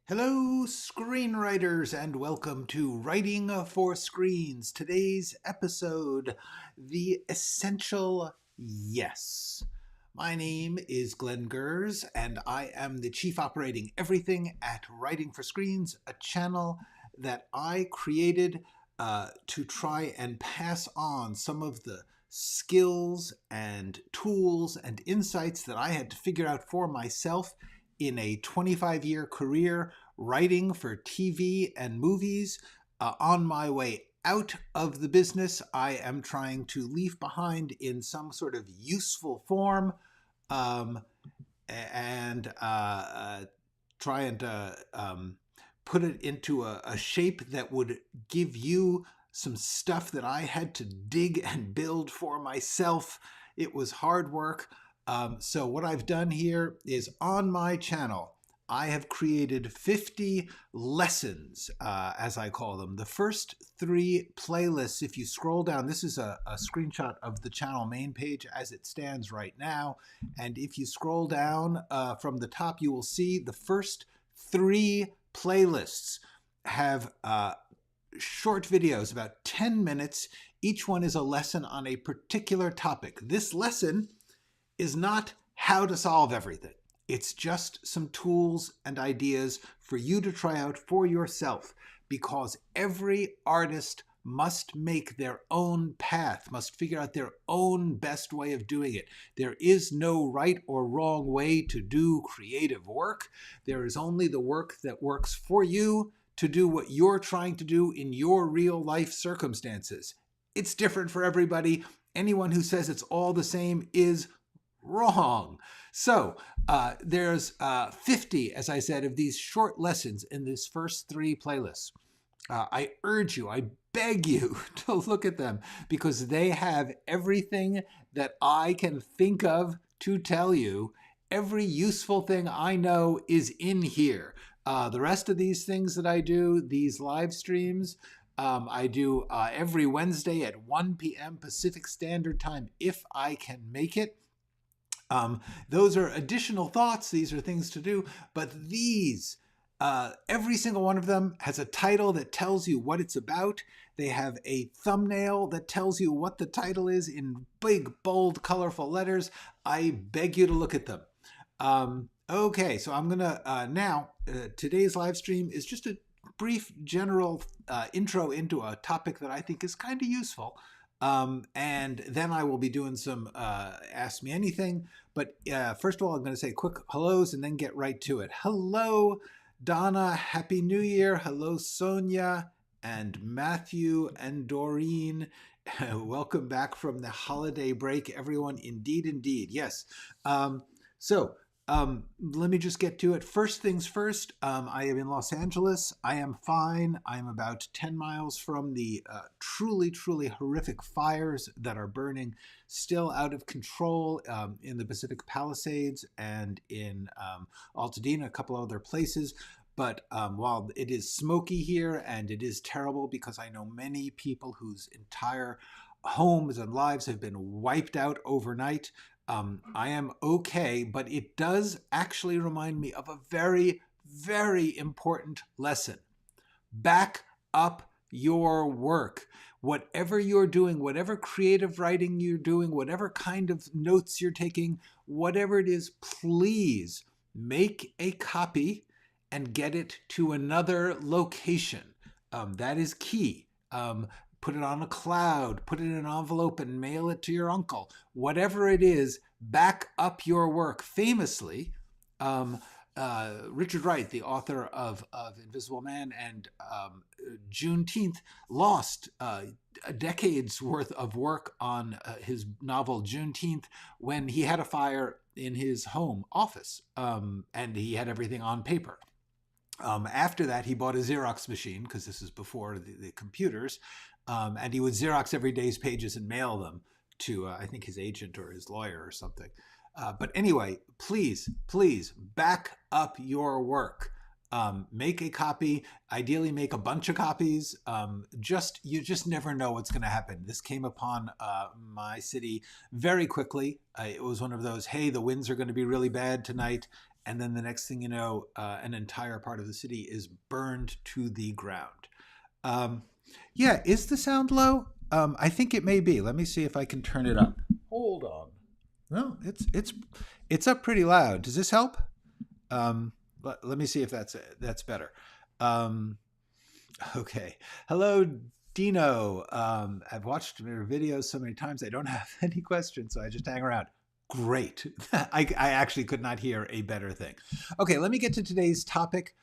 Hello, screenwriters, and welcome to Writing for Screens. Today's episode, The Essential Yes. My name is Glenn Gers, and I am the Chief Operating Everything at Writing for Screens, a channel that I created to try and pass on some of the skills and tools and insights that I had to figure out for myself in a 25-year career writing for TV and movies. On my way out of the business, I am trying to leave behind in some sort of useful form and try and put it into a shape that would give you some stuff that I had to dig and build for myself. It was hard work. So what I've done here is on my channel, I have created 50 lessons, as I call them. The first 3 playlists, if you scroll down, this is a screenshot of the channel main page as it stands right now. And if you scroll down from the top, you will see the first 3 playlists have short videos, about 10 minutes. Each one is a lesson on a particular topic. This lesson is not how to solve everything. It's just some tools and ideas for you to try out for yourself, because every artist must make their own path, must figure out their own best way of doing it. There is no right or wrong way to do creative work. There is only the work that works for you to do what you're trying to do in your real life circumstances. It's different for everybody. Anyone who says it's all the same is wrong. So there's 50, as I said, of these short lessons in this first 3 playlists. I urge you, I beg you to look at them, because they have everything that I can think of to tell you. Every useful thing I know is in here. The rest of these things that I do, these live streams, I do every Wednesday at 1 p.m. Pacific Standard Time if I can make it. Those are additional thoughts. These are things to do. But these, every single one of them has a title that tells you what it's about. They have a thumbnail that tells you what the title is in big, bold, colorful letters. I beg you to look at them. Okay, so I'm going to today's live stream is just a brief general intro into a topic that I think is kind of useful. And then I will be doing some Ask Me Anything. But first of all, I'm going to say quick hellos and then get right to it. Hello, Donna. Happy New Year. Hello, Sonia and Matthew and Doreen. Welcome back from the holiday break, everyone. Indeed, indeed. Yes. Let me just get to it. First things first, I am in Los Angeles. I am fine. I'm about 10 miles from the truly, truly horrific fires that are burning still out of control in the Pacific Palisades and in Altadena, a couple other places. But while it is smoky here and it is terrible, because I know many people whose entire homes and lives have been wiped out overnight, I am okay, but it does actually remind me of a very, very important lesson. Back up your work. Whatever you're doing, whatever creative writing you're doing, whatever kind of notes you're taking, whatever it is, please make a copy and get it to another location. That is key. Put it on a cloud, put it in an envelope and mail it to your uncle. Whatever it is, back up your work. Famously, Richard Wright, the author of Invisible Man and Juneteenth, lost a decade's worth of work on his novel Juneteenth when he had a fire in his home office and he had everything on paper. After that, he bought a Xerox machine, because this is before the computers, and he would Xerox every day's pages and mail them to, I think, his agent or his lawyer or something. But anyway, please, please back up your work. Make a copy, ideally make a bunch of copies. You just never know what's going to happen. This came upon my city very quickly. It was one of those, hey, the winds are going to be really bad tonight. and then the next thing you know, an entire part of the city is burned to the ground. Um, yeah, is the sound low? I think it may be. Let me see if I can turn it up. Hold on. No, it's up pretty loud. Does this help? Let me see if that's better. Um, okay. Hello, Dino. I've watched your videos so many times. I don't have any questions, so I just hang around. Great. I actually could not hear a better thing. Okay, let me get to today's topic,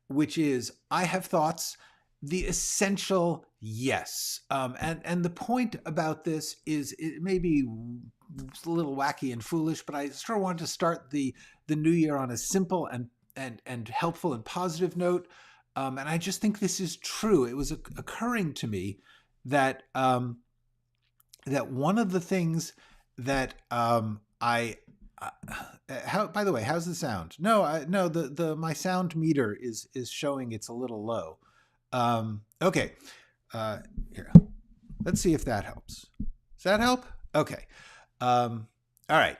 which is I have thoughts. The essential yes. And the point about this is it may be a little wacky and foolish, but I sort of wanted to start the new year on a simple and helpful and positive note. And I just think this is true. It was occurring to me that that one of the things that how, by the way, how's the sound? No, the my sound meter is showing it's a little low. Okay, here, let's see if that helps. Does that help? Okay. All right.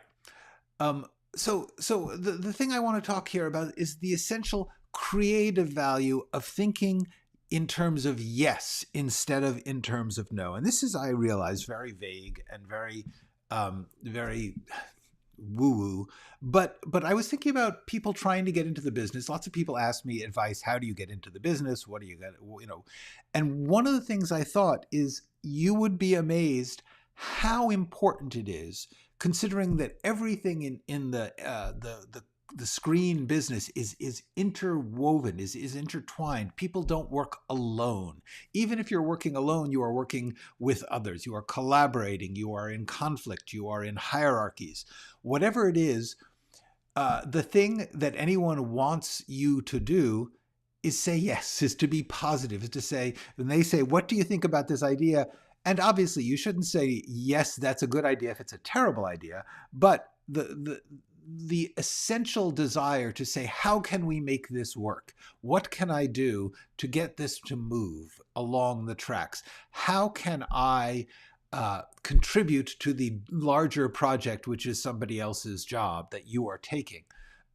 So the thing I want to talk here about is the essential creative value of thinking in terms of yes instead of in terms of no. And this is, I realize, very vague and very very woo-woo. But I was thinking about people trying to get into the business. Lots of people ask me advice. How do you get into the business? What do you get? You know, and one of the things I thought is you would be amazed how important it is, considering that everything in the screen business is interwoven, is intertwined. People don't work alone. Even if you're working alone, you are working with others. You are collaborating. You are in conflict. You are in hierarchies. Whatever it is, the thing that anyone wants you to do is say yes, is to be positive, is to say, when they say, what do you think about this idea? And obviously you shouldn't say, yes, that's a good idea if it's a terrible idea, but the essential desire to say, how can we make this work? What can I do to get this to move along the tracks? How can I contribute to the larger project, which is somebody else's job that you are taking?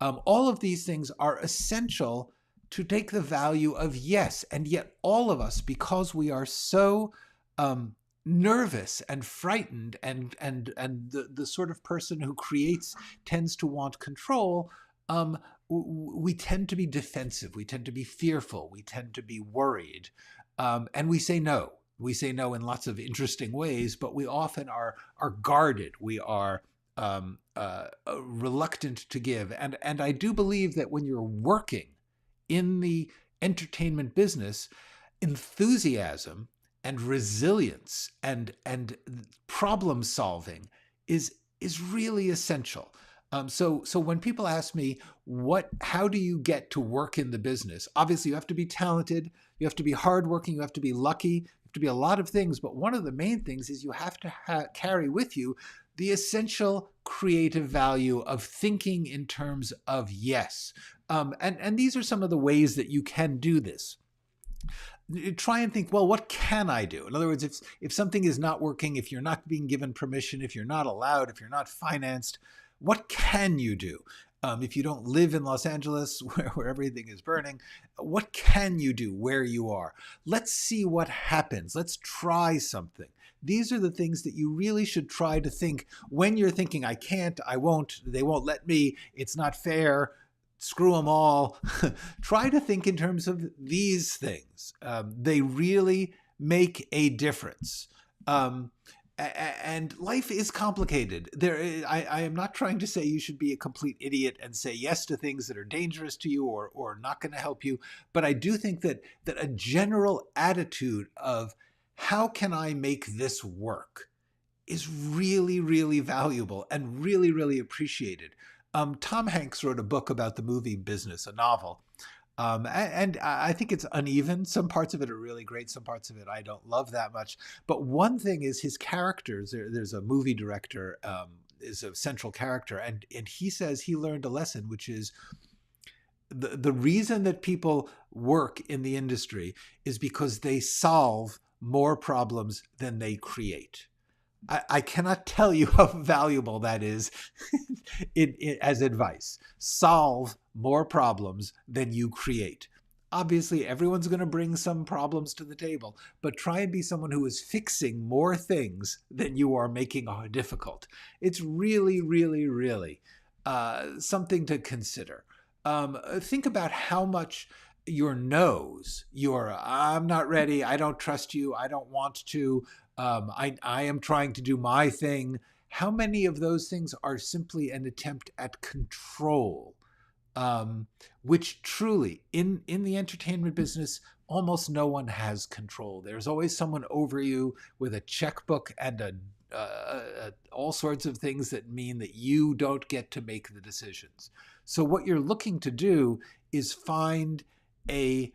All of these things are essential to take the value of yes. And yet all of us, because we are so nervous and frightened and the sort of person who creates tends to want control, we tend to be defensive, we tend to be fearful, we tend to be worried, and we say no. We say no in lots of interesting ways, but we often are guarded. We are reluctant to give. And I do believe that when you're working in the entertainment business, enthusiasm and resilience and problem solving is really essential. So when people ask me, how do you get to work in the business? Obviously, you have to be talented, you have to be hardworking, you have to be lucky, you have to be a lot of things. But one of the main things is you have to carry with you the essential creative value of thinking in terms of yes. And these are some of the ways that you can do this. Try and think, well, what can I do? In other words, if something is not working, if you're not being given permission, if you're not allowed, if you're not financed, what can you do? If you don't live in Los Angeles where everything is burning, what can you do where you are? Let's see what happens. Let's try something. These are the things that you really should try to think when you're thinking, I can't, I won't, they won't let me, it's not fair, screw them all. Try to think in terms of these things. They really make a difference. And life is complicated. I am not trying to say you should be a complete idiot and say yes to things that are dangerous to you or not going to help you. But I do think that a general attitude of how can I make this work is really, really valuable and really, really appreciated. Tom Hanks wrote a book about the movie business, a novel. And I think it's uneven. Some parts of it are really great. Some parts of it I don't love that much. But one thing is his characters. There's a movie director is a central character. And he says he learned a lesson, which is the reason that people work in the industry is because they solve more problems than they create. I cannot tell you how valuable that is as advice. Solve more problems than you create. Obviously, everyone's going to bring some problems to the table, but try and be someone who is fixing more things than you are making difficult. It's really, really, really something to consider. Think about how much your no's, your I'm not ready, I don't trust you, I don't want to, I am trying to do my thing. How many of those things are simply an attempt at control? Which truly, in the entertainment business, almost no one has control. There's always someone over you with a checkbook and all sorts of things that mean that you don't get to make the decisions. So what you're looking to do is find a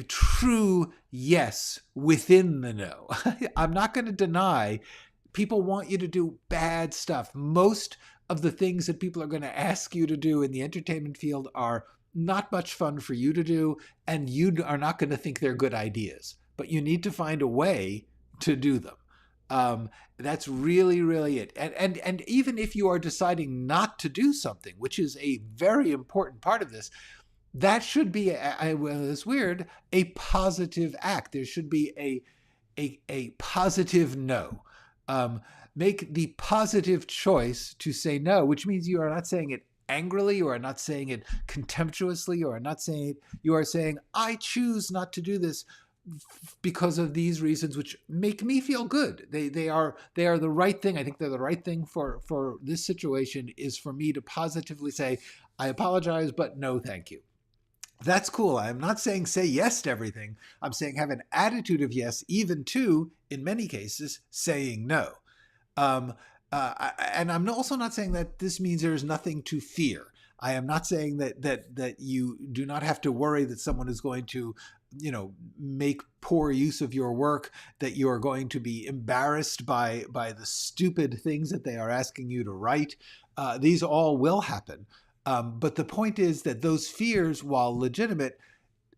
true yes within the no. I'm not going to deny people want you to do bad stuff. Most of the things that people are going to ask you to do in the entertainment field are not much fun for you to do, and you are not going to think they're good ideas. But you need to find a way to do them. That's really, really it. And even if you are deciding not to do something, which is a very important part of this, that should be, well, it's weird, a positive act. There should be a positive no. Make the positive choice to say no, which means you are not saying it angrily, you are not saying it contemptuously, you are not saying it, you are saying, I choose not to do this because of these reasons, which make me feel good. They are the right thing. I think they're the right thing for this situation, is for me to positively say, I apologize, but no, thank you. That's cool. I'm not saying say yes to everything. I'm saying have an attitude of yes, even to, in many cases, saying no. Um, and I'm also not saying that this means there's nothing to fear. I am not saying that you do not have to worry that someone is going to, make poor use of your work, that you are going to be embarrassed by the stupid things that they are asking you to write. These all will happen. But the point is that those fears, while legitimate,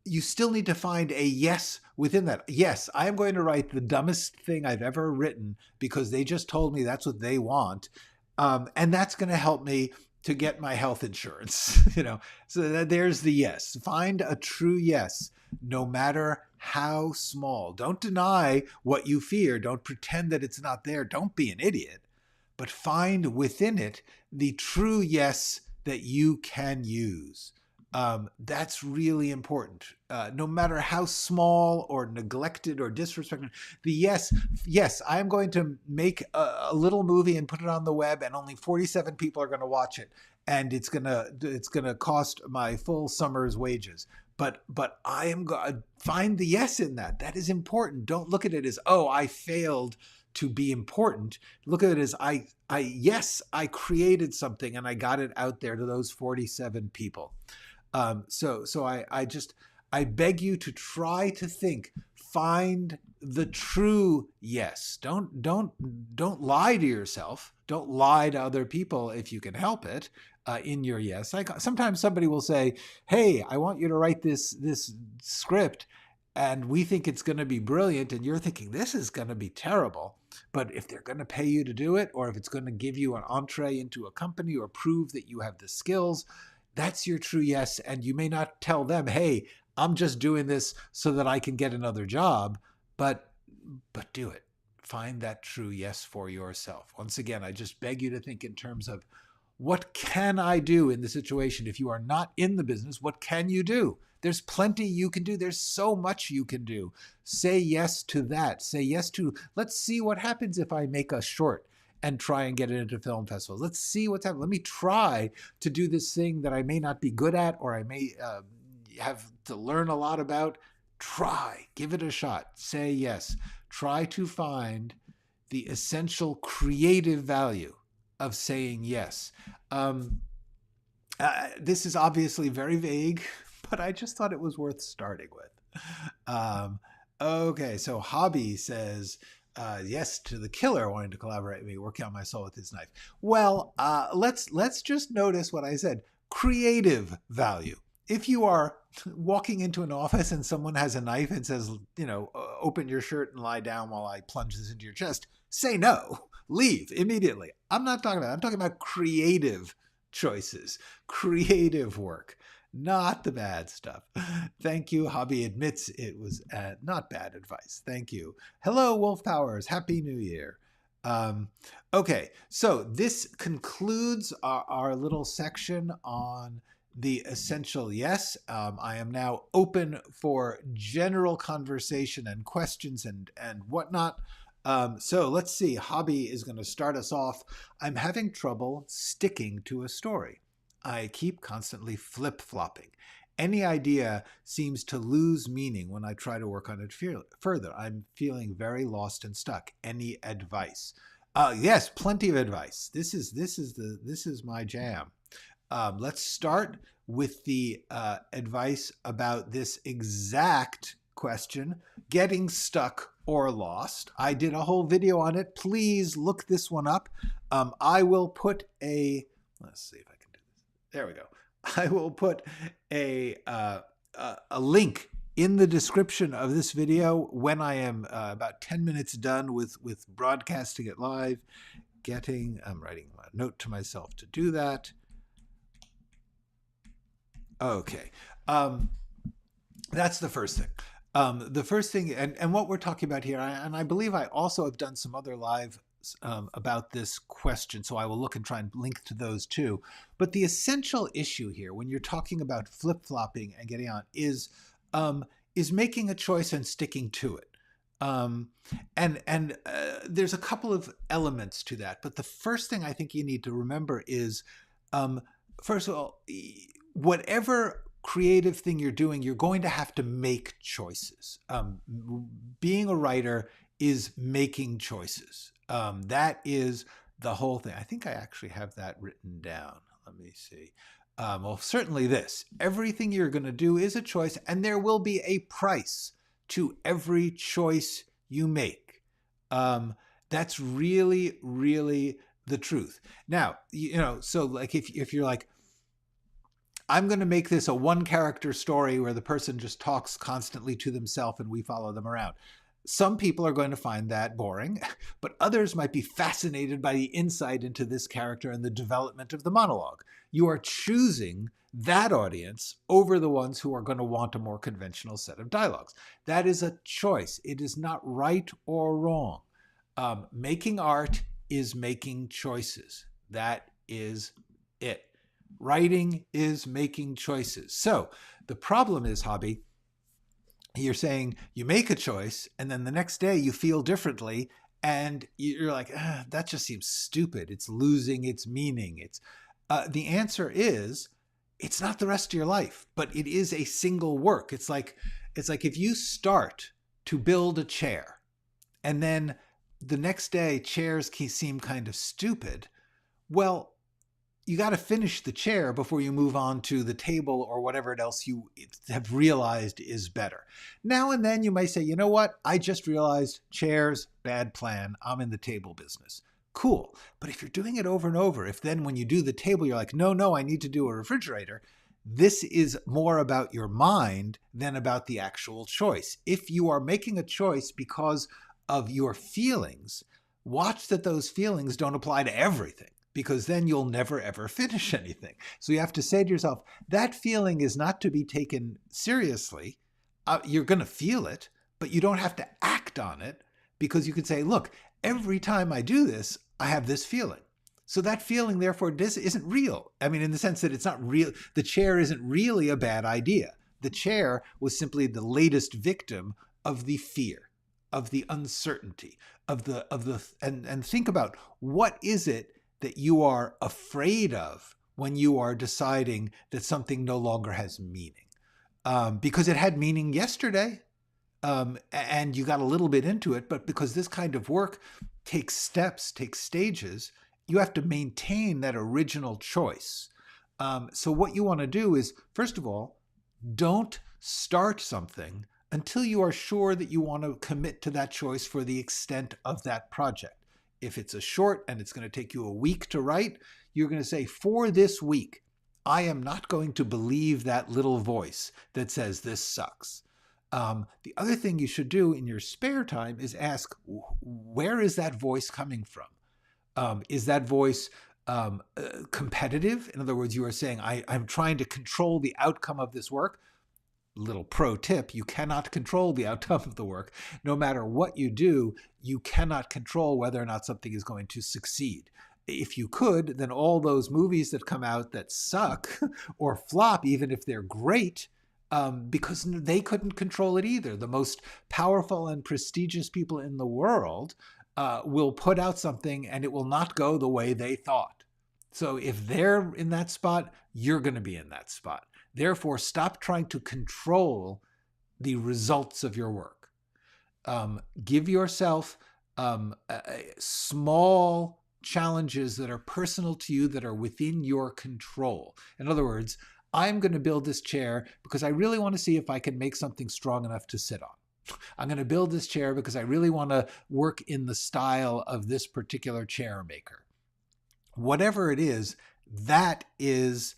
you still need to find a yes within that. Yes, I am going to write the dumbest thing I've ever written because they just told me that's what they want. And that's going to help me to get my health insurance, So there's the yes. Find a true yes, no matter how small. Don't deny what you fear. Don't pretend that it's not there. Don't be an idiot, but find within it the true yes that you can use. That's really important. No matter how small or neglected or disrespected, the yes, I am going to make a little movie and put it on the web, and only 47 people are going to watch it, and it's gonna cost my full summer's wages. But I am going to find the yes in that. That is important. Don't look at it as, oh, I failed to be important. Look at it as yes, I created something and I got it out there to those 47 people. So I beg you to try to think, find the true yes. Don't lie to yourself. Don't lie to other people if you can help it. In your yes, sometimes somebody will say, "Hey, I want you to write this script, and we think it's going to be brilliant," and you're thinking this is going to be terrible. But if they're going to pay you to do it, or if it's going to give you an entree into a company or prove that you have the skills, that's your true yes. And you may not tell them, hey, I'm just doing this so that I can get another job, but do it. Find that true yes for yourself. Once again, I just beg you to think in terms of, what can I do in the situation? If you are not in the business, what can you do? There's plenty you can do. There's so much you can do. Say yes to that. Say yes to, let's see what happens if I make a short and try and get it into film festivals. Let's see what's happening. Let me try to do this thing that I may not be good at, or I may have to learn a lot about. Try, give it a shot. Say yes. Try to find the essential creative value of saying yes. This is obviously very vague, but I just thought it was worth starting with. Okay, so Hobby says, yes to the killer wanting to collaborate with me, working on my soul with his knife. Well, let's just notice what I said. Creative value. If you are walking into an office and someone has a knife and says, open your shirt and lie down while I plunge this into your chest, say no, leave immediately. I'm talking about creative choices, creative work, not the bad stuff. Thank you. Hobby admits it was not bad advice. Thank you. Hello, Wolf Powers. Happy New Year. Okay, so this concludes our little section on the essential yes. I am now open for general conversation and questions and whatnot. So let's see. Hobby is going to start us off. I'm having trouble sticking to a story. I keep constantly flip-flopping. Any idea seems to lose meaning when I try to work on it further. I'm feeling very lost and stuck. Any advice? Yes, plenty of advice. This is my jam. Let's start with the advice about this exact question: getting stuck or lost. I did a whole video on it. Please look this one up. I will put let's see if I can do this. There we go. I will put a link in the description of this video when I am about 10 minutes done with broadcasting it live. I'm writing a note to myself to do that. Okay. That's the first thing. The first thing, and what we're talking about here, and I believe I also have done some other live about this question, so I will look and try and link to those too. But the essential issue here, when you're talking about flip-flopping and getting on, is making a choice and sticking to it. There's a couple of elements to that. But the first thing I think you need to remember is, first of all, whatever creative thing you're doing, you're going to have to make choices. Being a writer is making choices. That is the whole thing. I think I actually have that written down. Let me see. Well, certainly this. Everything you're going to do is a choice, and there will be a price to every choice you make. That's really, really the truth. Now, so like if you're like, I'm going to make this a one-character story where the person just talks constantly to themselves and we follow them around. Some people are going to find that boring, but others might be fascinated by the insight into this character and the development of the monologue. You are choosing that audience over the ones who are going to want a more conventional set of dialogues. That is a choice. It is not right or wrong. Making art is making choices. That is it. Writing is making choices. So the problem is, Hobby, you're saying you make a choice and then the next day you feel differently and you're like, that just seems stupid. It's losing its meaning. The answer is, it's not the rest of your life, but it is a single work. It's like if you start to build a chair and then the next day chairs seem kind of stupid. Well, you got to finish the chair before you move on to the table or whatever else you have realized is better. Now and then you might say, you know what? I just realized chairs, bad plan. I'm in the table business. Cool. But if you're doing it over and over, if then when you do the table, you're like, no, I need to do a refrigerator. This is more about your mind than about the actual choice. If you are making a choice because of your feelings, watch that those feelings don't apply to everything, because then you'll never, ever finish anything. So you have to say to yourself, that feeling is not to be taken seriously. You're going to feel it, but you don't have to act on it, because you could say, look, every time I do this, I have this feeling. So that feeling, therefore, isn't real. I mean, in the sense that it's not real. The chair isn't really a bad idea. The chair was simply the latest victim of the fear, of the uncertainty, and think about, what is it that you are afraid of when you are deciding that something no longer has meaning? Because it had meaning yesterday, and you got a little bit into it, but because this kind of work takes steps, takes stages, you have to maintain that original choice. So what you want to do is, first of all, don't start something until you are sure that you want to commit to that choice for the extent of that project. If it's a short and it's going to take you a week to write, you're going to say, for this week, I am not going to believe that little voice that says this sucks. The other thing you should do in your spare time is ask, where is that voice coming from? Is that voice competitive? In other words, you are saying, I'm trying to control the outcome of this work. Little pro tip, you cannot control the outcome of the work. No matter what you do, you cannot control whether or not something is going to succeed. If you could, then all those movies that come out that suck or flop, even if they're great, because they couldn't control it either. The most powerful and prestigious people in the world will put out something and it will not go the way they thought. So if they're in that spot, you're going to be in that spot. Therefore, stop trying to control the results of your work. Give yourself small challenges that are personal to you, that are within your control. In other words, I'm going to build this chair because I really want to see if I can make something strong enough to sit on. I'm going to build this chair because I really want to work in the style of this particular chair maker. Whatever it is, that is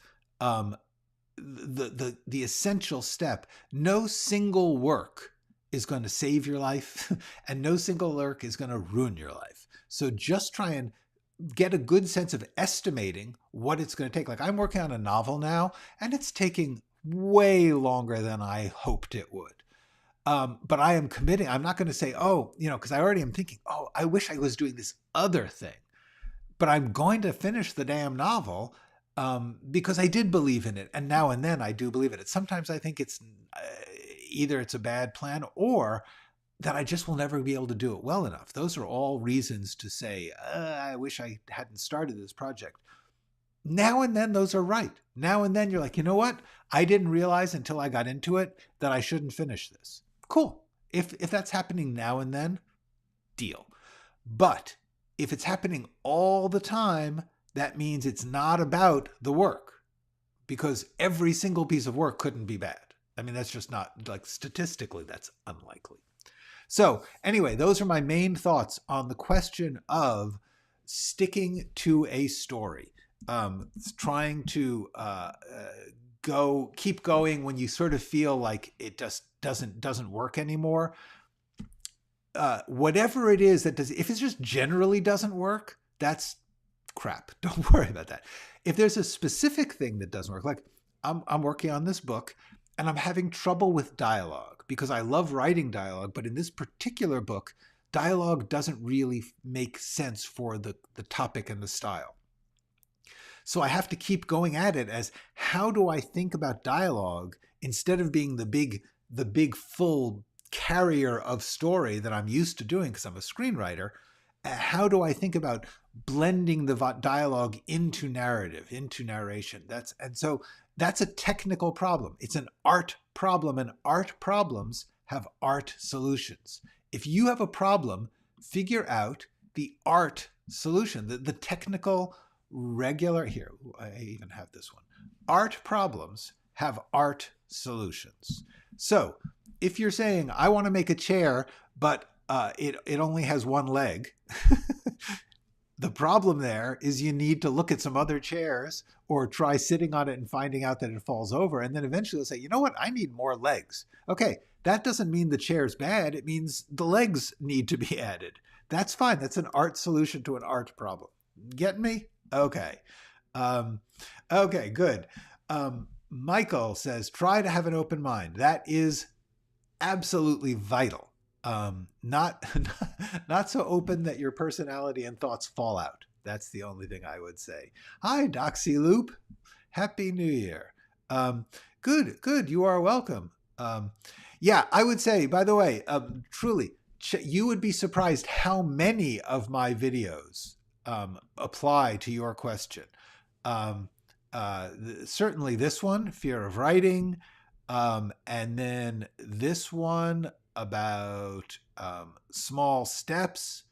the essential step. No single work is going to save your life, and no single work is going to ruin your life. So just try and get a good sense of estimating what it's going to take. Like, I'm working on a novel now, and it's taking way longer than I hoped it would. But I am committing. I'm not going to say, because I already am thinking, I wish I was doing this other thing. But I'm going to finish the damn novel because I did believe in it. And now and then I do believe in it. Sometimes I think it's either it's a bad plan or that I just will never be able to do it well enough. Those are all reasons to say, I wish I hadn't started this project. Now and then those are right. Now and then you're like, you know what? I didn't realize until I got into it that I shouldn't finish this. Cool. If that's happening now and then, deal. But if it's happening all the time, that means it's not about the work, because every single piece of work couldn't be bad. I mean, that's just not, like, statistically, that's unlikely. So anyway, those are my main thoughts on the question of sticking to a story. Trying to keep going when you sort of feel like it just doesn't work anymore. Whatever it is that does, if it just generally doesn't work, that's crap. Don't worry about that. If there's a specific thing that doesn't work, like I'm working on this book and I'm having trouble with dialogue because I love writing dialogue, but in this particular book, dialogue doesn't really make sense for the topic and the style. So I have to keep going at it as, how do I think about dialogue instead of being the big full carrier of story that I'm used to doing because I'm a screenwriter? How do I think about blending the dialogue into narrative, into narration? So that's a technical problem. It's an art problem, and art problems have art solutions. If you have a problem, figure out the art solution, the technical regular. Here, I even have this one. Art problems have art solutions. So if you're saying, I want to make a chair, but it only has one leg, the problem there is you need to look at some other chairs or try sitting on it and finding out that it falls over. And then eventually you'll say, you know what? I need more legs. Okay, that doesn't mean the chair's bad. It means the legs need to be added. That's fine. That's an art solution to an art problem. Get me? Okay. Okay, good. Michael says, try to have an open mind. That is absolutely vital. Not so open that your personality and thoughts fall out. That's the only thing I would say. Hi, Doxy Loop. Happy New Year. Good. You are welcome. Yeah, I would say, by the way, truly, you would be surprised how many of my videos apply to your question. Certainly this one, fear of writing, and then this one about small steps,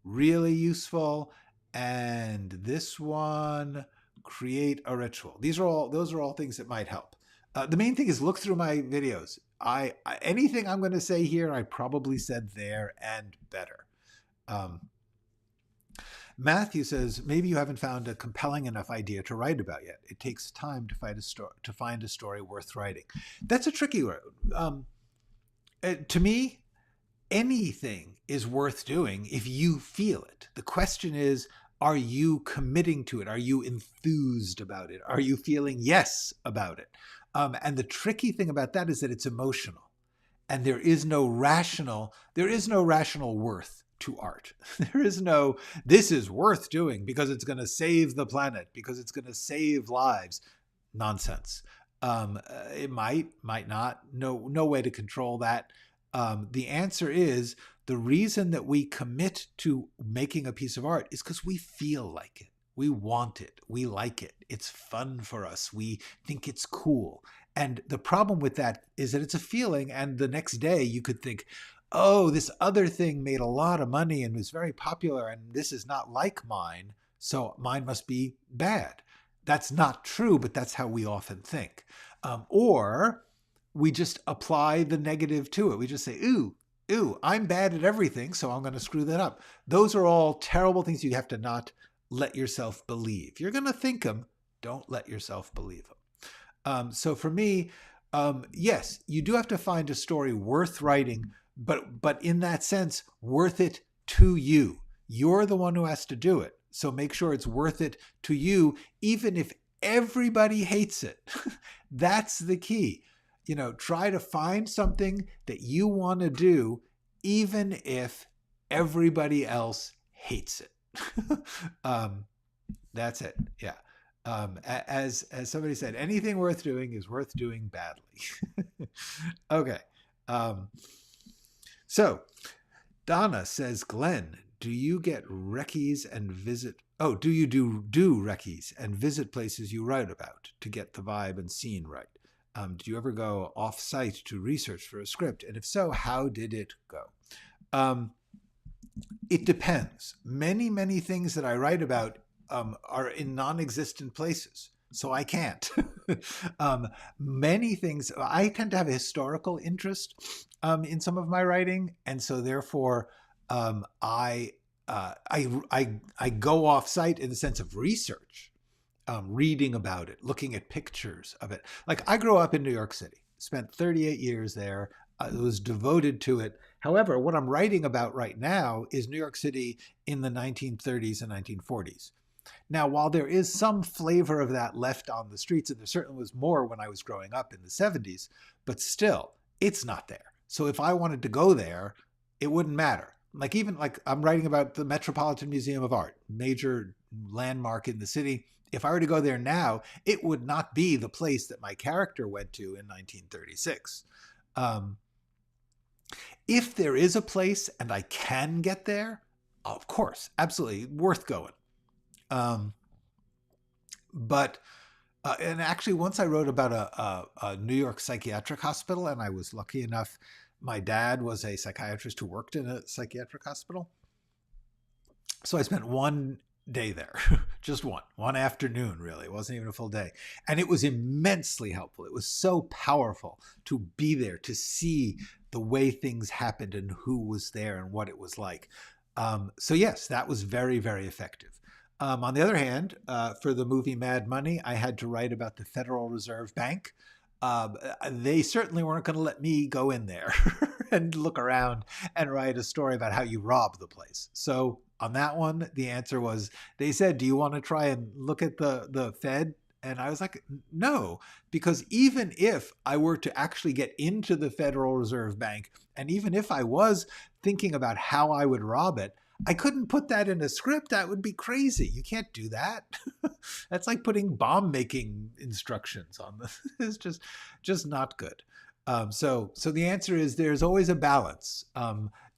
really useful, and this one, create a ritual. Those are all things that might help. The main thing is look through my videos. Anything I'm going to say here, I probably said there and better. Matthew says, maybe you haven't found a compelling enough idea to write about yet. It takes time to find a story worth writing. That's a tricky word. To me, anything is worth doing if you feel it. The question is, are you committing to it? Are you enthused about it? Are you feeling yes about it? And the tricky thing about that is that it's emotional, and there is no rational worth to art. There is no, this is worth doing because it's going to save the planet, because it's going to save lives. Nonsense. It might not. No way to control that. The answer is, the reason that we commit to making a piece of art is because we feel like it. We want it. We like it. It's fun for us. We think it's cool. And the problem with that is that it's a feeling, and the next day you could think, oh, this other thing made a lot of money and was very popular, and this is not like mine, so mine must be bad. That's not true, but that's how we often think. Or we just apply the negative to it. We just say, ooh, I'm bad at everything, so I'm going to screw that up. Those are all terrible things you have to not let yourself believe. You're going to think them. Don't let yourself believe them. So for me, yes, you do have to find a story worth writing, but in that sense, worth it to you. You're the one who has to do it. So make sure it's worth it to you, even if everybody hates it. That's the key. Try to find something that you want to do, even if everybody else hates it. That's it. Yeah. As somebody said, anything worth doing is worth doing badly. Okay. So Donna says, Glenn, do you get recce's and visit? Oh, do you do recce's and visit places you write about to get the vibe and scene right? Do you ever go off-site to research for a script? And if so, how did it go? It depends. Many things that I write about are in non-existent places, so I can't. Many things, I tend to have a historical interest in some of my writing, and so therefore I go off-site in the sense of research. Reading about it, looking at pictures of it. Like, I grew up in New York City, spent 38 years there, was devoted to it. However, what I'm writing about right now is New York City in the 1930s and 1940s. Now, while there is some flavor of that left on the streets, and there certainly was more when I was growing up in the 70s, but still, it's not there. So if I wanted to go there, it wouldn't matter. Like, even like I'm writing about the Metropolitan Museum of Art, major landmark in the city. If I were to go there now, it would not be the place that my character went to in 1936. If there is a place and I can get there, of course, absolutely worth going. But and actually, once I wrote about a New York psychiatric hospital, and I was lucky enough, my dad was a psychiatrist who worked in a psychiatric hospital. So I spent one day there, just one afternoon, really. It wasn't even a full day. And it was immensely helpful. It was so powerful to be there, to see the way things happened and who was there and what it was like. So yes, that was very, very effective. On the other hand, for the movie Mad Money, I had to write about the Federal Reserve Bank. They certainly weren't going to let me go in there and look around and write a story about how you rob the place. So on that one, the answer was, they said, do you want to try and look at the Fed? And I was like, no, because even if I were to actually get into the Federal Reserve Bank, and even if I was thinking about how I would rob it, I couldn't put that in a script. That would be crazy. You can't do that. That's like putting bomb making instructions on this. It's just not good. So the answer is, there's always a balance.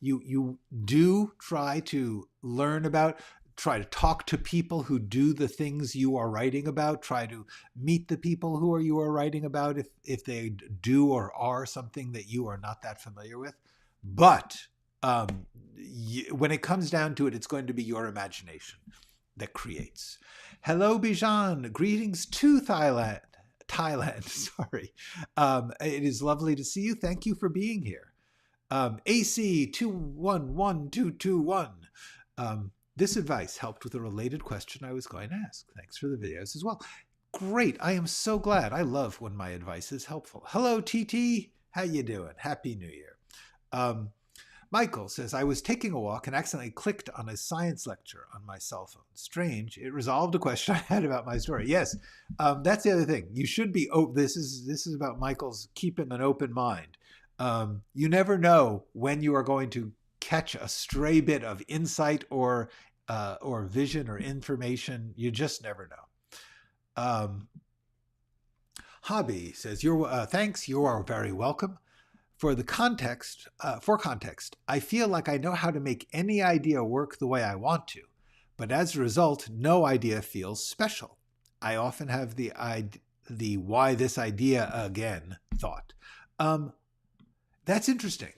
You do try to learn about, try to talk to people who do the things you are writing about, try to meet the people who you are writing about if they do or are something that you are not that familiar with. But when it comes down to it, it's going to be your imagination that creates. Hello, Bijan. Greetings to Thailand. Sorry. It is lovely to see you. Thank you for being here. AC 211221. This advice helped with a related question I was going to ask. Thanks for the videos as well. Great. I am so glad. I love when my advice is helpful. Hello, TT. How you doing? Happy New Year. Michael says, I was taking a walk and accidentally clicked on a science lecture on my cell phone. Strange. It resolved a question I had about my story. Yes, that's the other thing. You should be, this is about Michael's keeping an open mind. You never know when you are going to catch a stray bit of insight or vision or information. You just never know. Hobby says, thanks, you are very welcome. For context, I feel like I know how to make any idea work the way I want to, but as a result, no idea feels special. I often have the why this idea again thought. That's interesting.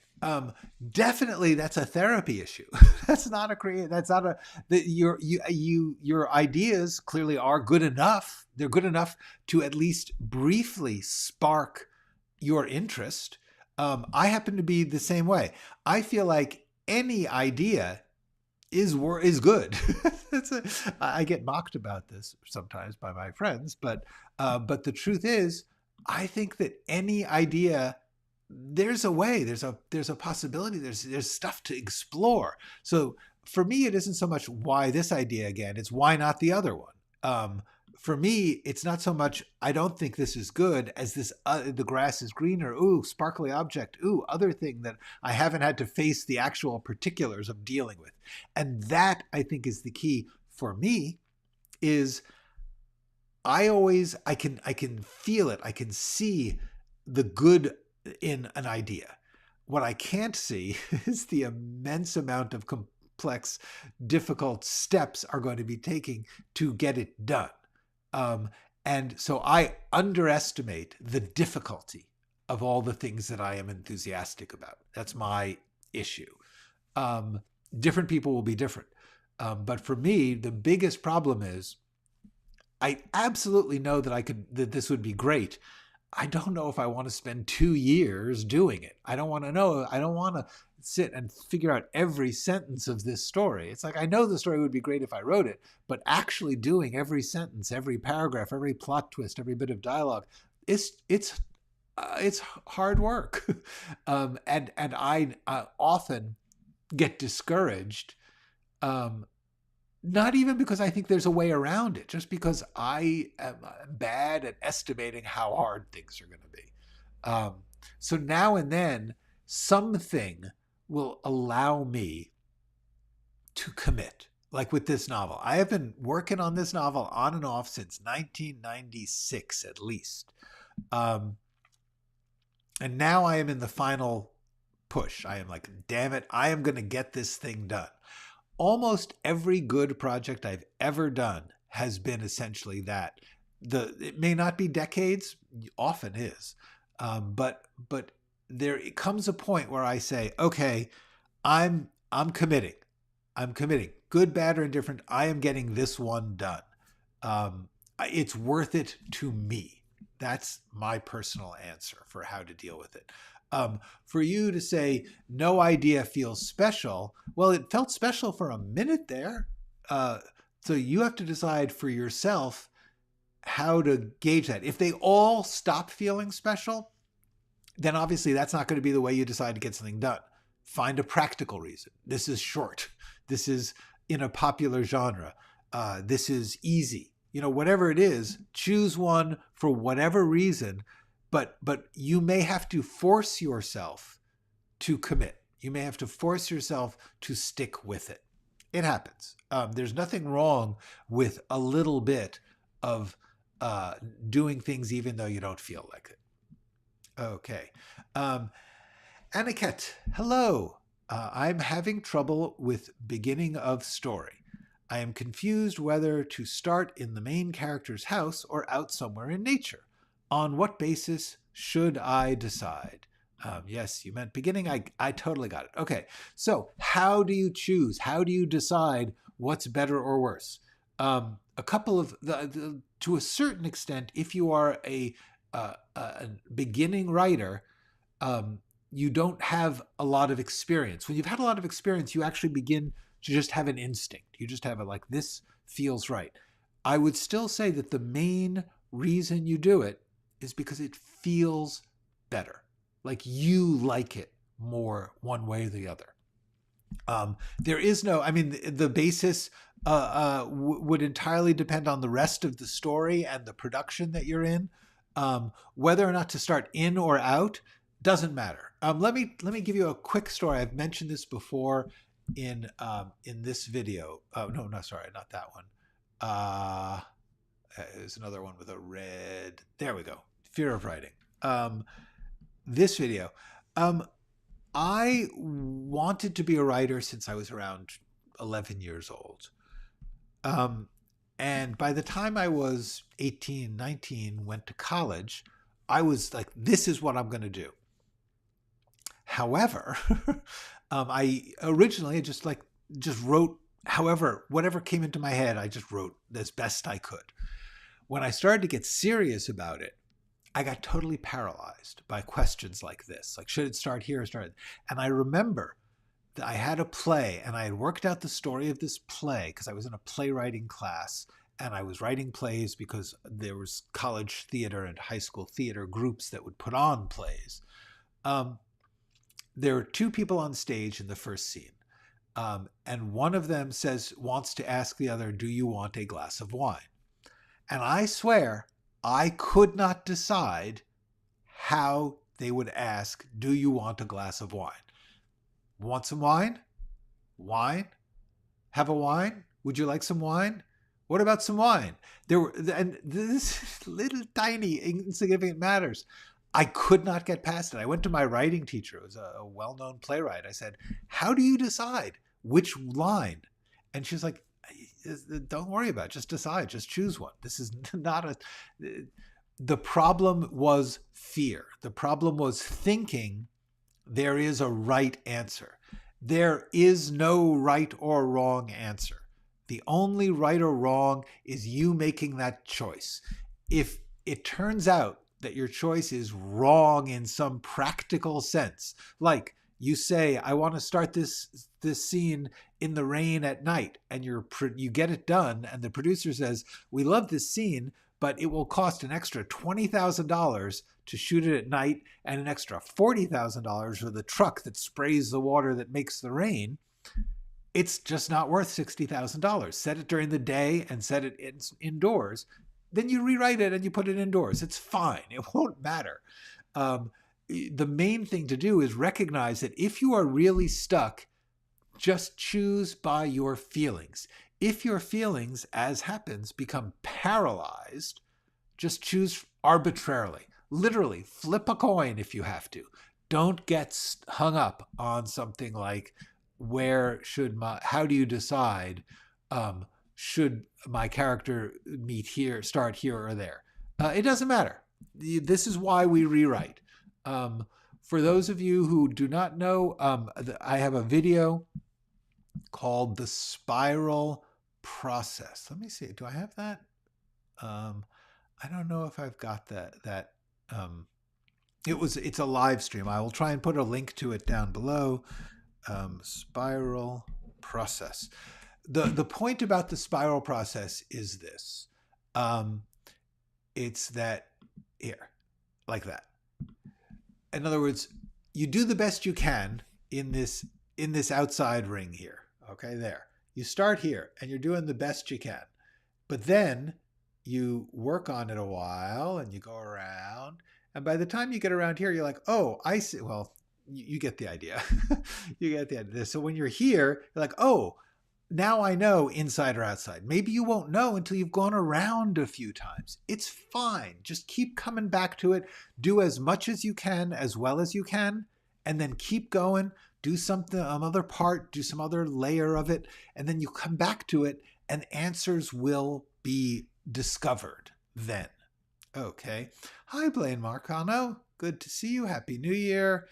Definitely, that's a therapy issue. That's not your ideas clearly are good enough. They're good enough to at least briefly spark your interest. I happen to be the same way. I feel like any idea is good. I get mocked about this sometimes by my friends, but the truth is, I think that any idea, there's a way, there's a possibility, there's stuff to explore. So for me, it isn't so much why this idea again, it's why not the other one. For me, it's not so much, I don't think this is good as this, the grass is greener. Ooh, sparkly object. Ooh, other thing that I haven't had to face the actual particulars of dealing with. And that, I think, is the key for me, is I can feel it. I can see the good in an idea. What I can't see is the immense amount of complex, difficult steps are going to be taking to get it done. And so I underestimate the difficulty of all the things that I am enthusiastic about. That's my issue. Different people will be different. But for me, the biggest problem is I absolutely know that this would be great. I don't know if I want to spend 2 years doing it. I don't want to sit and figure out every sentence of this story. It's like, I know the story would be great if I wrote it, but actually doing every sentence, every paragraph, every plot twist, every bit of dialogue, it's hard work. And I often get discouraged, not even because I think there's a way around it, just because I am bad at estimating how hard things are going to be. So now and then, something will allow me to commit. Like with this novel. I have been working on this novel on and off since 1996 at least. And now I am in the final push. I am like, damn it, I am going to get this thing done. Almost every good project I've ever done has been essentially that. It may not be decades, often is, but there comes a point where I say, okay, I'm committing. I'm committing. Good, bad, or indifferent. I am getting this one done. It's worth it to me. That's my personal answer for how to deal with it. For you to say no idea feels special, well, it felt special for a minute there. So you have to decide for yourself how to gauge that. If they all stop feeling special, then obviously that's not going to be the way you decide to get something done. Find a practical reason. This is short. This is in a popular genre. This is easy. Whatever it is, choose one for whatever reason. But you may have to force yourself to commit. You may have to force yourself to stick with it. It happens. There's nothing wrong with a little bit of doing things even though you don't feel like it. Okay. Aniket, hello. I'm having trouble with beginning of story. I am confused whether to start in the main character's house or out somewhere in nature. On what basis should I decide? Yes, you meant beginning. I totally got it. Okay. So how do you choose? How do you decide what's better or worse? A couple of, to a certain extent, if you are a beginning writer, you don't have a lot of experience. When you've had a lot of experience, you actually begin to just have an instinct. You just have it like, this feels right. I would still say that the main reason you do it is because it feels better. Like you like it more one way or the other. There is no, I mean, the basis would entirely depend on the rest of the story and the production that you're in. Whether or not to start in or out doesn't matter. Let me give you a quick story. I've mentioned this before in this video. No, no, sorry, not that one. There's another one with a red. There we go. Fear of writing. This video. I wanted to be a writer since I was around 11 years old. And by the time I was 18, 19, went to college, I was like, this is what I'm going to do. However, I originally just wrote, whatever came into my head, I just wrote as best I could. When I started to get serious about it, I got totally paralyzed by questions like this. Like, should it start here or start? And I remember that I had a play and I had worked out the story of this play because I was in a playwriting class and I was writing plays because there was college theater and high school theater groups that would put on plays. There are two people on stage in the first scene. And one of them wants to ask the other, do you want a glass of wine? And I swear, I could not decide how they would ask, do you want a glass of wine? Want some wine? Wine? Have a wine? Would you like some wine? What about some wine? And this little tiny insignificant matters. I could not get past it. I went to my writing teacher, who was a well-known playwright. I said, how do you decide which line? And she's like, don't worry about it. Just decide. Just choose one. This is not the problem was fear. The problem was thinking there is a right answer. There is no right or wrong answer. The only right or wrong is you making that choice. If it turns out that your choice is wrong in some practical sense, like you say, I want to start this scene in the rain at night, and you get it done, and the producer says, we love this scene, but it will cost an extra $20,000 to shoot it at night and an extra $40,000 for the truck that sprays the water that makes the rain. It's just not worth $60,000. Set it during the day and set it indoors. Then you rewrite it and you put it indoors. It's fine. It won't matter. The main thing to do is recognize that if you are really stuck, just choose by your feelings. If your feelings, as happens, become paralyzed, just choose arbitrarily. Literally, flip a coin if you have to. Don't get hung up on something like, how do you decide, should my character start here or there? It doesn't matter. This is why we rewrite. For those of you who do not know, I have a video called The Spiral Process. Let me see. Do I have that? I don't know if I've got that. It's a live stream. I will try and put a link to it down below. Spiral Process. The point about the spiral process is this. It's that here, like that. In other words, you do the best you can in this outside ring here. Okay, there. You start here and you're doing the best you can. But then you work on it a while and you go around. And by the time you get around here, you're like, oh, I see. Well, you get the idea. You get the idea. So when you're here, you're like, oh, now I know inside or outside. Maybe you won't know until you've gone around a few times. It's fine. Just keep coming back to it. Do as much as you can, as well as you can, and then keep going. Do something, another part, do some other layer of it, and then you come back to it, and answers will be discovered then. Okay. Hi, Blaine Marcano. Good to see you. Happy New Year.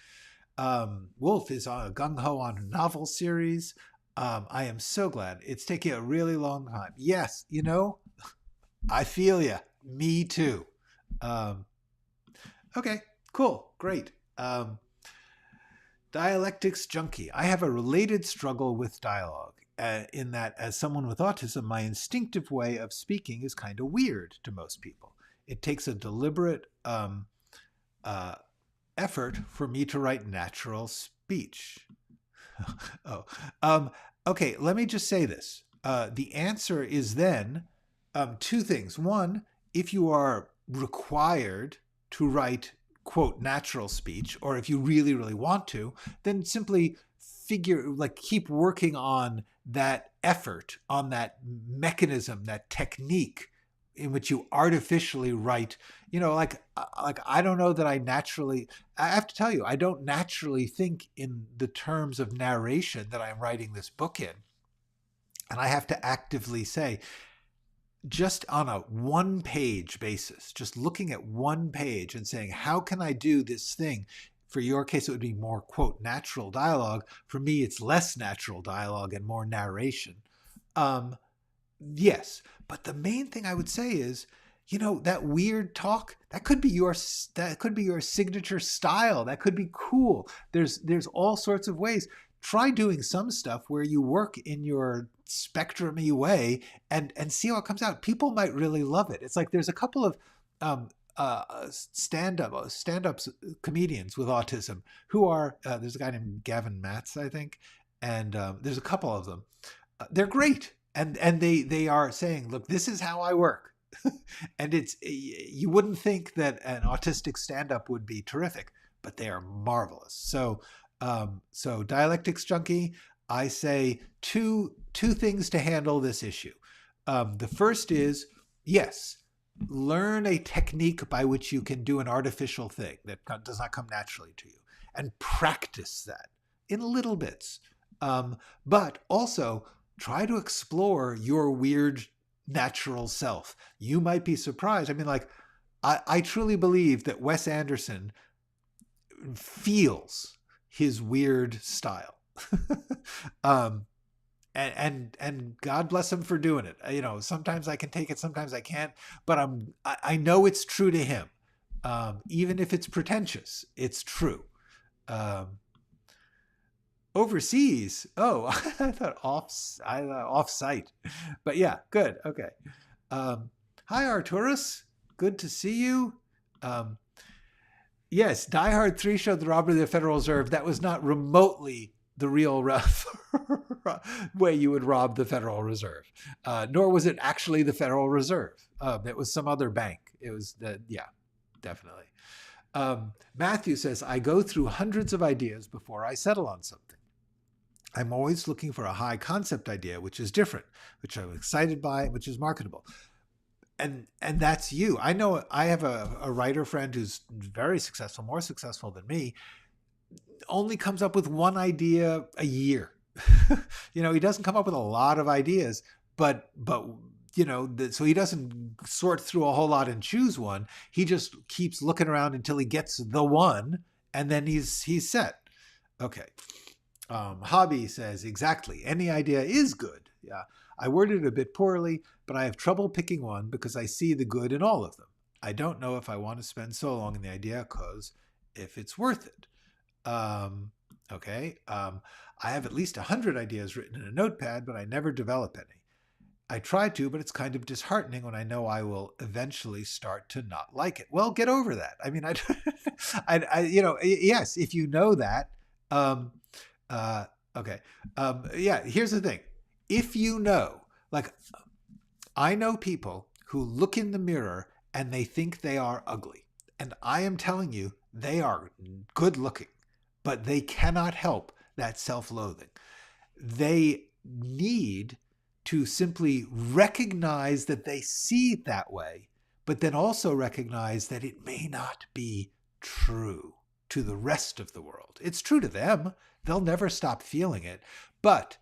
Wolf is on a gung-ho on a novel series. I am so glad. It's taking a really long time. Yes, I feel you. Me too. Okay, cool, great. Dialectics junkie. I have a related struggle with dialogue in that as someone with autism, my instinctive way of speaking is kind of weird to most people. It takes a deliberate effort for me to write natural speech. Oh, okay. Let me just say this. The answer is then two things. One, if you are required to write, quote, natural speech, or if you really, really want to, then simply keep working on that effort, on that mechanism, that technique in which you artificially write. Like I don't know that I have to tell you, I don't naturally think in the terms of narration that I'm writing this book in. And I have to actively say, just on a one-page basis, just looking at one page and saying, how can I do this thing? For your case, it would be more, quote, natural dialogue. For me, it's less natural dialogue and more narration. Yes, but the main thing I would say is, that weird talk, that could be your signature style. That could be cool. There's all sorts of ways. Try doing some stuff where you work in your spectrum-y way and see how it comes out. People might really love it. It's like there's a couple of stand-up comedians with autism who are, there's a guy named Gavin Matz, I think, and there's a couple of them. They're great. And they are saying, look, this is how I work. And you wouldn't think that an autistic stand-up would be terrific, but they are marvelous. So Dialectics Junkie, I say two things to handle this issue. The first is, yes, learn a technique by which you can do an artificial thing that does not come naturally to you, and practice that in little bits. But also try to explore your weird natural self. You might be surprised. I mean, like, I truly believe that Wes Anderson feels his weird style. And God bless him for doing it. Sometimes I can take it, sometimes I can't, but I know it's true to him. Even if it's pretentious, it's true. Overseas. Oh, I thought off-site. But yeah, good. Okay. Hi, Arturus. Good to see you. Yes, Die Hard 3 showed the robbery of the Federal Reserve. That was not remotely the real way you would rob the Federal Reserve. Nor was it actually the Federal Reserve. It was some other bank. It was yeah, definitely. Matthew says, I go through hundreds of ideas before I settle on something. I'm always looking for a high concept idea, which is different, which I'm excited by, which is marketable. And that's you. I know I have a writer friend who's very successful, more successful than me, only comes up with one idea a year. He doesn't come up with a lot of ideas, but so he doesn't sort through a whole lot and choose one. He just keeps looking around until he gets the one, and then he's set. Okay. Hobby says, exactly. Any idea is good. Yeah. I worded it a bit poorly, but I have trouble picking one because I see the good in all of them. I don't know if I want to spend so long in the idea because if it's worth it. Okay. I have at least 100 ideas written in a notepad, but I never develop any. I try to, but it's kind of disheartening when I know I will eventually start to not like it. Well, get over that. I mean, yes, if you know that, okay. Yeah, here's the thing. If you know, like, I know people who look in the mirror and they think they are ugly. And I am telling you, they are good looking, but they cannot help that self-loathing. They need to simply recognize that they see it that way, but then also recognize that it may not be true to the rest of the world. It's true to them. They'll never stop feeling it. But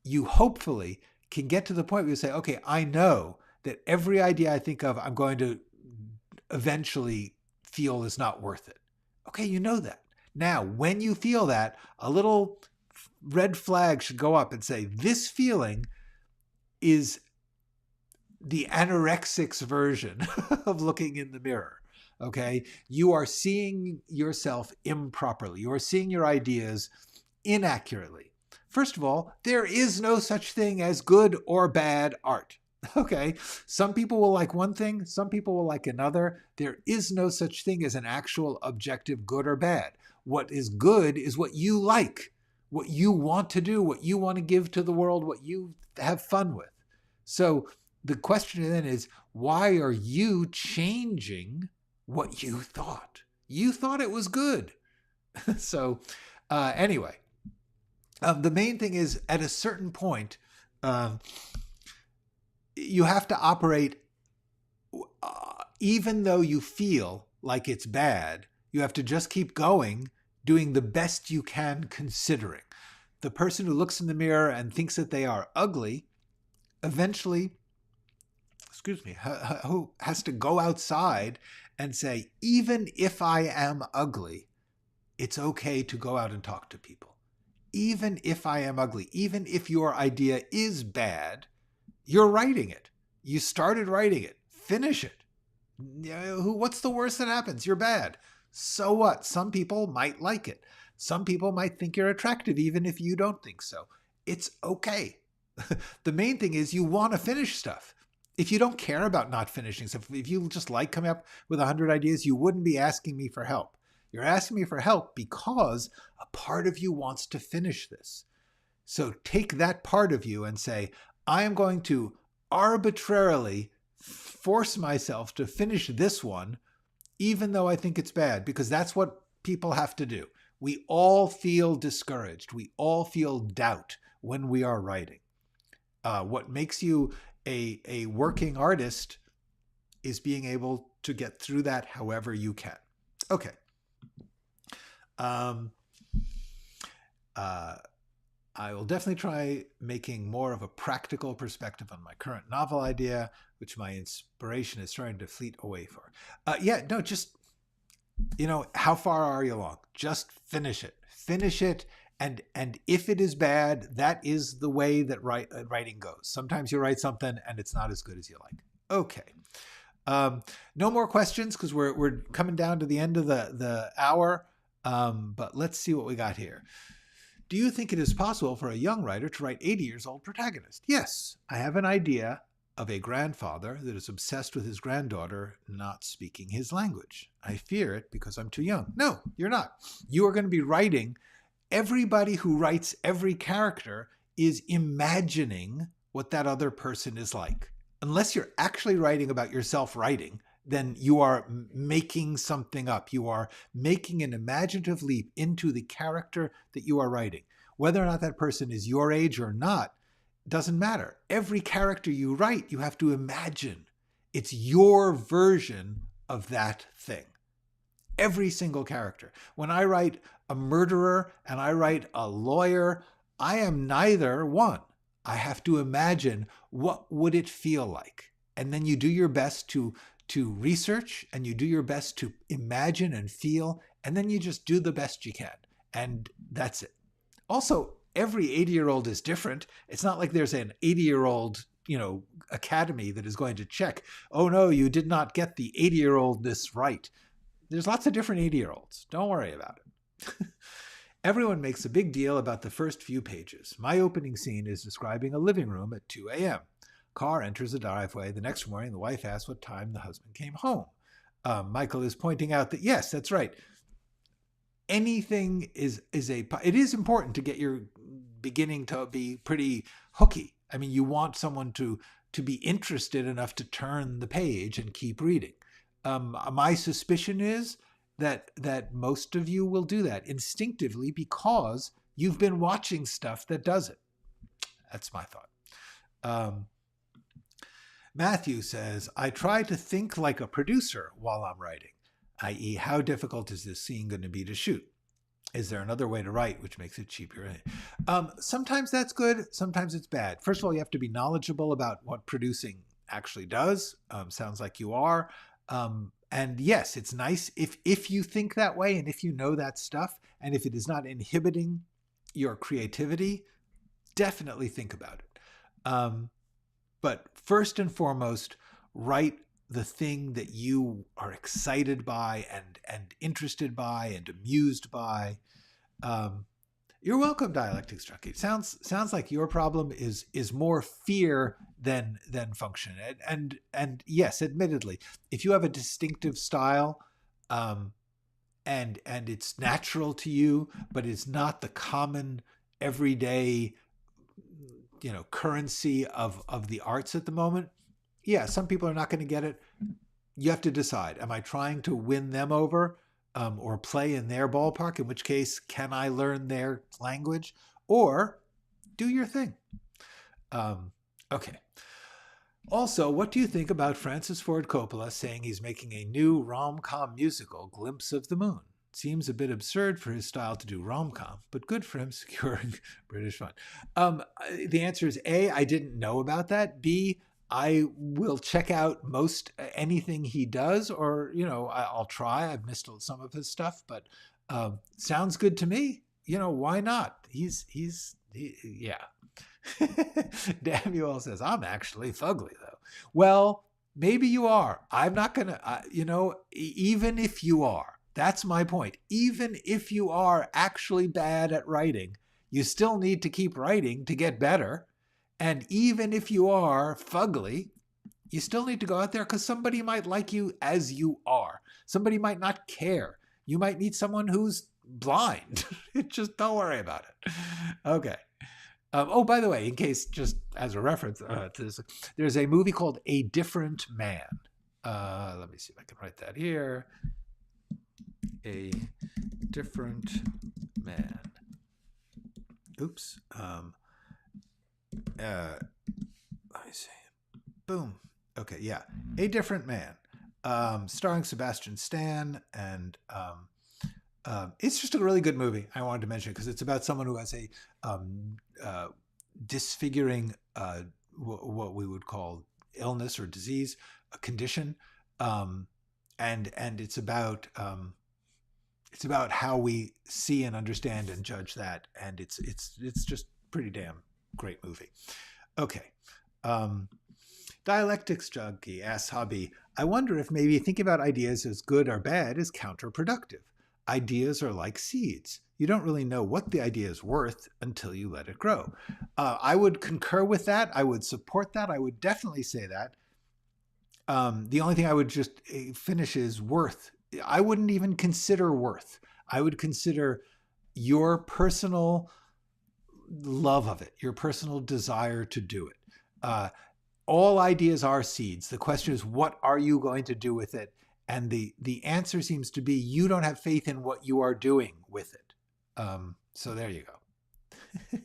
you hopefully can get to the point where you say, okay, I know that every idea I think of, I'm going to eventually feel is not worth it. Okay, you know that. Now, when you feel that, a little red flag should go up and say, this feeling is the anorexic's version of looking in the mirror. Okay, you are seeing yourself improperly. You are seeing your ideas inaccurately. First of all, there is no such thing as good or bad art. Okay, some people will like one thing, some people will like another. There is no such thing as an actual objective good or bad. What is good is what you like, what you want to do, what you want to give to the world, what you have fun with. So the question then is, why are you changing what you thought? You thought it was good. So anyway, the main thing is at a certain point, um, you have to operate, even though you feel like it's bad, you have to just keep going, doing the best you can considering. The person who looks in the mirror and thinks that they are ugly eventually, who has to go outside and say, even if I am ugly, it's okay to go out and talk to people. Even if I am ugly, even if your idea is bad, you're writing it. You started writing it. Finish it. What's the worst that happens? You're bad. So what? Some people might like it. Some people might think you're attractive, even if you don't think so. It's okay. The main thing is you want to finish stuff. If you don't care about not finishing stuff, if you just like coming up with 100 ideas, you wouldn't be asking me for help. You're asking me for help because a part of you wants to finish this. So take that part of you and say, I am going to arbitrarily force myself to finish this one, even though I think it's bad, because that's what people have to do. We all feel discouraged. We all feel doubt when we are writing. What makes you a working artist is being able to get through that however you can. Okay. I will definitely try making more of a practical perspective on my current novel idea, which my inspiration is trying to fleet away for. Just, how far are you along? Just finish it. Finish it. And if it is bad, that is the way that writing goes. Sometimes you write something and it's not as good as you like. Okay. No more questions because we're coming down to the end of the hour. But let's see what we got here. Do you think it is possible for a young writer to write 80 years old protagonist? Yes, I have an idea of a grandfather that is obsessed with his granddaughter not speaking his language. I fear it because I'm too young. No, you're not. You are going to be writing. Everybody who writes every character is imagining what that other person is like. Unless you're actually writing about yourself writing, then you are making something up. You are making an imaginative leap into the character that you are writing. Whether or not that person is your age or not, doesn't matter. Every character you write, you have to imagine. It's your version of that thing. Every single character. When I write a murderer and I write a lawyer, I am neither one. I have to imagine what would it feel like. And then you do your best to research and you do your best to imagine and feel, and then you just do the best you can. And that's it. Also, every 80-year-old is different. It's not like there's an 80-year-old, academy that is going to check, oh no, you did not get the 80-year-oldness right. There's lots of different 80-year-olds. Don't worry about it. Everyone makes a big deal about the first few pages. My opening scene is describing a living room at 2 a.m. Car enters the driveway. The next morning, the wife asks what time the husband came home. Michael is pointing out that, yes, that's right. Anything it is important to get your beginning to be pretty hooky. I mean, you want someone to be interested enough to turn the page and keep reading. My suspicion is that most of you will do that instinctively because you've been watching stuff that does it. That's my thought. Matthew says, I try to think like a producer while I'm writing, i.e. how difficult is this scene going to be to shoot? Is there another way to write which makes it cheaper? Sometimes that's good. Sometimes it's bad. First of all, you have to be knowledgeable about what producing actually does. Sounds like you are. And yes, it's nice if you think that way and if you know that stuff and if it is not inhibiting your creativity, definitely think about it. But first and foremost, write the thing that you are excited by and interested by and amused by. You're welcome, Dialectics Junkie. Sounds like your problem is more fear than function. And yes, admittedly, if you have a distinctive style, um, and it's natural to you, but it's not the common everyday, currency of the arts at the moment. Yeah, some people are not going to get it. You have to decide: am I trying to win them over, or play in their ballpark? In which case, can I learn their language, or do your thing? Um, okay. Also, what do you think about Francis Ford Coppola saying he's making a new rom-com musical, Glimpse of the Moon? Seems a bit absurd for his style to do rom-com, but good for him securing British fun. The answer is A, I didn't know about that. B, I will check out most anything he does, or, I'll try. I've missed some of his stuff, but sounds good to me. Why not? Yeah. Damuel says, I'm actually fugly, though. Well, maybe you are. I'm not going to, even if you are, that's my point. Even if you are actually bad at writing, you still need to keep writing to get better. And even if you are fugly, you still need to go out there because somebody might like you as you are. Somebody might not care. You might meet someone who's blind. Just don't worry about it. Okay. Oh, by the way, in case, just as a reference to this, there's a movie called A Different Man. Let me see if I can write that here. A Different Man. Oops. Let me see. Boom. Okay, yeah. A Different Man. Starring Sebastian Stan, and it's just a really good movie. I wanted to mention it because it's about someone who has a disfiguring, what we would call illness or disease, a condition, and it's about how we see and understand and judge that, and it's just pretty damn great movie. Okay. Dialectics Junkie asks Hobby, I wonder if maybe thinking about ideas as good or bad is counterproductive. Ideas are like seeds. You don't really know what the idea is worth until you let it grow. I would concur with that. I would support that. I would definitely say that. The only thing I would just finish is worth. I wouldn't even consider worth. I would consider your personal love of it, your personal desire to do it. All ideas are seeds. The question is, what are you going to do with it? And the answer seems to be you don't have faith in what you are doing with it. So there you go.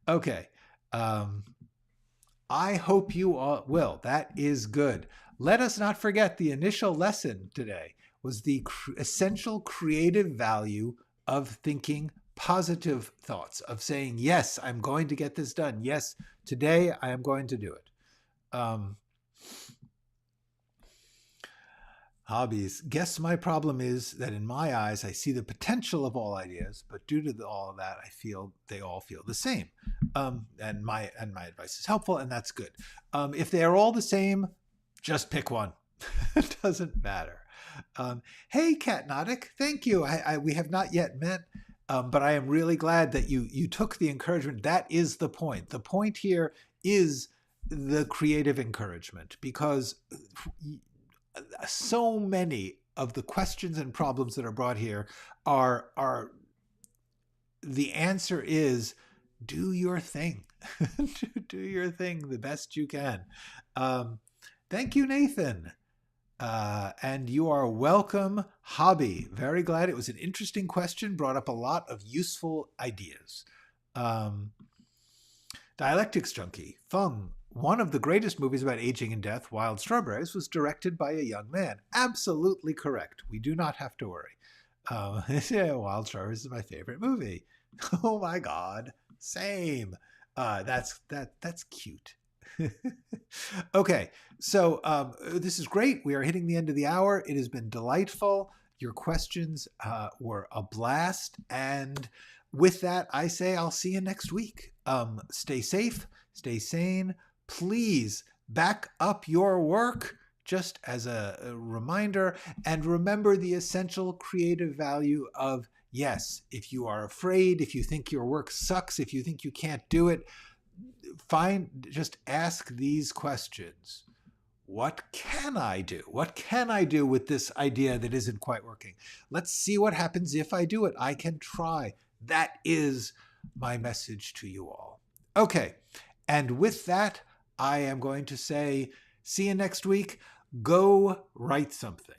Okay. I hope you all will. That is good. Let us not forget the initial lesson today was the essential creative value of thinking positive thoughts, of saying, yes, I'm going to get this done. Yes, today I am going to do it. Hobbies. Guess my problem is that in my eyes, I see the potential of all ideas, but due to all of that, I feel they all feel the same. And my advice is helpful, and that's good. If they are all the same, just pick one. It doesn't matter. Hey, Catnotic, thank you. We have not yet met, but I am really glad that you took the encouragement. That is the point. The point here is the creative encouragement, because so many of the questions and problems that are brought here are the answer is do your thing. Do your thing the best you can. Thank you, Nathan. And you are welcome, Hobby. Very glad. It was an interesting question, brought up a lot of useful ideas. Dialectics Junkie, Fung. One of the greatest movies about aging and death, Wild Strawberries, was directed by a young man. Absolutely correct. We do not have to worry. Yeah, Wild Strawberries is my favorite movie. Oh my God. Same. That's cute. Okay, so this is great. We are hitting the end of the hour. It has been delightful. Your questions were a blast. And with that, I say I'll see you next week. Stay safe, stay sane. Please back up your work, just as a reminder, and remember the essential creative value of Yes, if you are afraid, if you think your work sucks, if you think you can't do it, just ask these questions. What can I do? What can I do with this idea that isn't quite working? Let's see what happens if I do it. I can try. That is my message to you all. Okay, and with that, I am going to say, see you next week. Go write something.